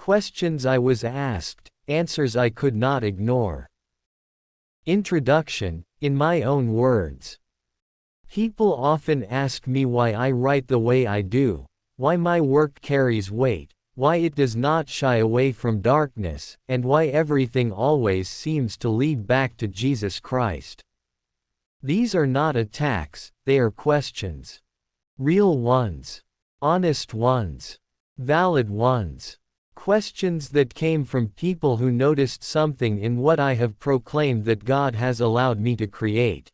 Questions I was asked, answers I could not ignore. Introduction, in my own words. People often ask me why I write the way I do, why my work carries weight, why it does not shy away from darkness, and why everything always seems to lead back to Jesus Christ. These are not attacks, they are questions. Real ones. Honest ones. Valid ones. Questions that came from people who noticed something in what I have proclaimed that God has allowed me to create.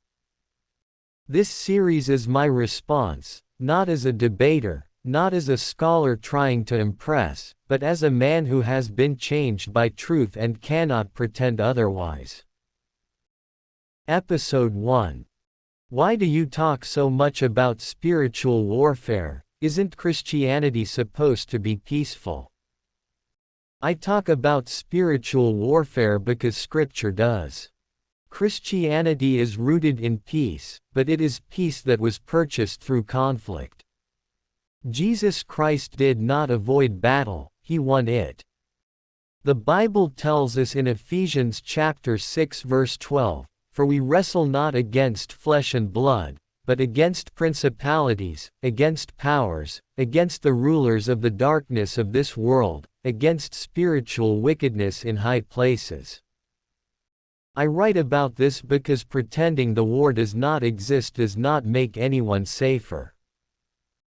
This series is my response, not as a debater, not as a scholar trying to impress, but as a man who has been changed by truth and cannot pretend otherwise. Episode 1. Why do you talk so much about spiritual warfare? Isn't Christianity supposed to be peaceful? I talk about spiritual warfare because Scripture does. Christianity is rooted in peace, but it is peace that was purchased through conflict. Jesus Christ did not avoid battle, he won it. The Bible tells us in Ephesians chapter 6 verse 12, "For we wrestle not against flesh and blood, but against principalities, against powers, against the rulers of the darkness of this world, against spiritual wickedness in high places." I write about this because pretending the war does not exist does not make anyone safer.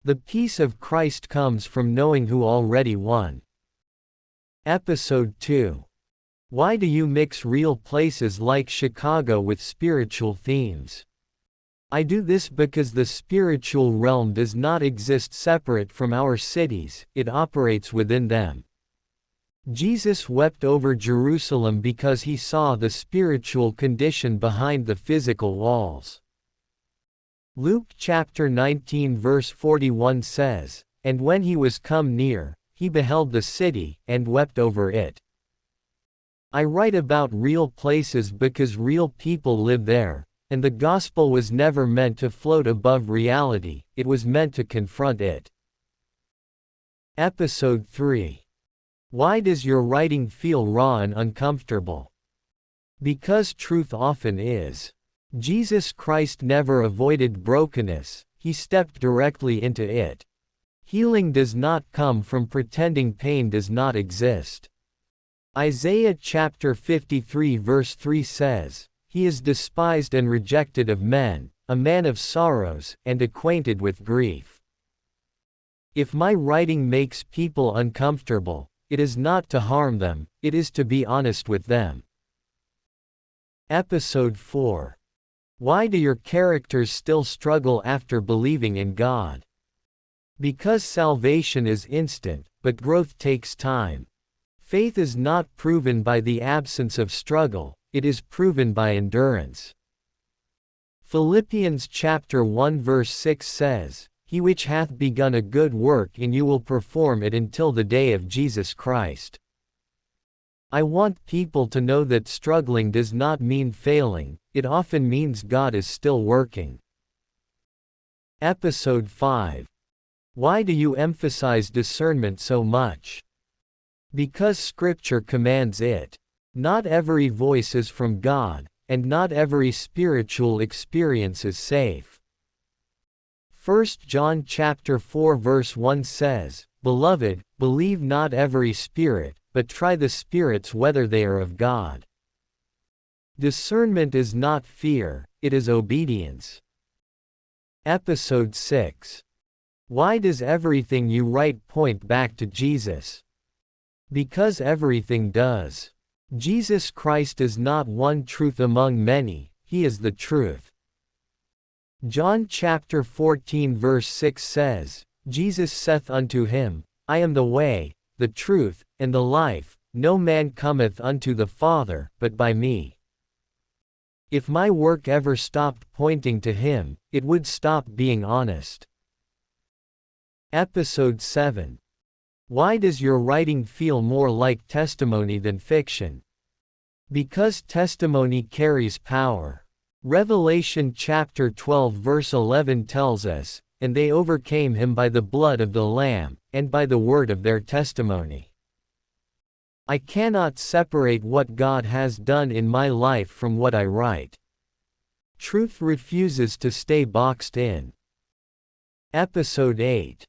The peace of Christ comes from knowing who already won. Episode 2. Why do you mix real places like Chicago with spiritual themes? I do this because the spiritual realm does not exist separate from our cities, it operates within them. Jesus wept over Jerusalem because he saw the spiritual condition behind the physical walls. Luke chapter 19 verse 41 says, "And when he was come near, he beheld the city, and wept over it." I write about real places because real people live there, and the gospel was never meant to float above reality, it was meant to confront it. Episode 3. Why does your writing feel raw and uncomfortable? Because truth often is. Jesus Christ never avoided brokenness, he stepped directly into it. Healing does not come from pretending pain does not exist. Isaiah chapter 53 verse 3 says, "He is despised and rejected of men, a man of sorrows, and acquainted with grief." If my writing makes people uncomfortable, it is not to harm them, it is to be honest with them. Episode 4. Why do your characters still struggle after believing in God? Because salvation is instant, but growth takes time. Faith is not proven by the absence of struggle, it is proven by endurance. Philippians chapter 1 verse 6 says, "He which hath begun a good work in you will perform it until the day of Jesus Christ." I want people to know that struggling does not mean failing, it often means God is still working. Episode 5. Why do you emphasize discernment so much? Because Scripture commands it. Not every voice is from God, and not every spiritual experience is safe. 1 John chapter 4 verse 1 says, "Beloved, believe not every spirit, but try the spirits whether they are of God." Discernment is not fear, it is obedience. Episode 6. Why does everything you write point back to Jesus? Because everything does. Jesus Christ is not one truth among many, he is the truth. John chapter 14 verse 6 says, "Jesus saith unto him, I am the way, the truth, and the life, no man cometh unto the Father, but by me." If my work ever stopped pointing to him, it would stop being honest. Episode 7. Why does your writing feel more like testimony than fiction? Because testimony carries power. Revelation chapter 12 verse 11 tells us, "And they overcame him by the blood of the Lamb, and by the word of their testimony." I cannot separate what God has done in my life from what I write. Truth refuses to stay boxed in. Episode 8.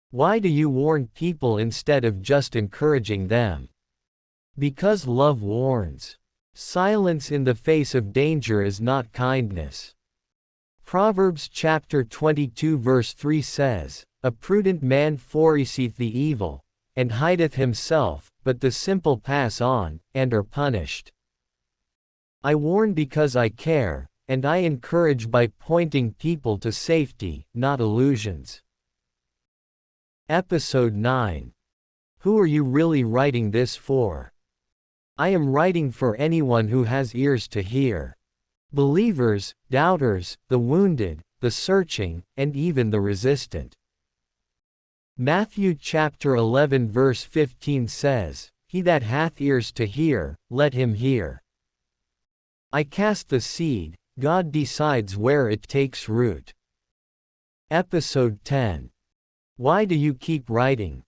Why do you warn people instead of just encouraging them? Because love warns. Silence in the face of danger is not kindness. Proverbs chapter 22 verse 3 says, "A prudent man foreseeth the evil, and hideth himself, but the simple pass on, and are punished." I warn because I care, and I encourage by pointing people to safety, not illusions. Episode 9. Who are you really writing this for? I am writing for anyone who has ears to hear. Believers, doubters, the wounded, the searching, and even the resistant. Matthew chapter 11 verse 15 says, "He that hath ears to hear, let him hear." I cast the seed, God decides where it takes root. Episode 10. Why do you keep writing?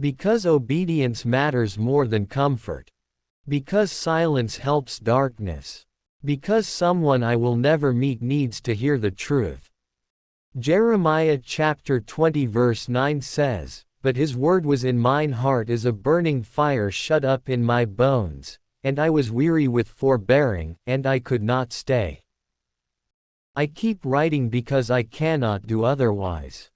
Because obedience matters more than comfort. Because silence helps darkness. Because someone I will never meet needs to hear the truth. Jeremiah chapter 20 verse 9 says, "But his word was in mine heart as a burning fire shut up in my bones, and I was weary with forbearing, and I could not stay." I keep writing because I cannot do otherwise.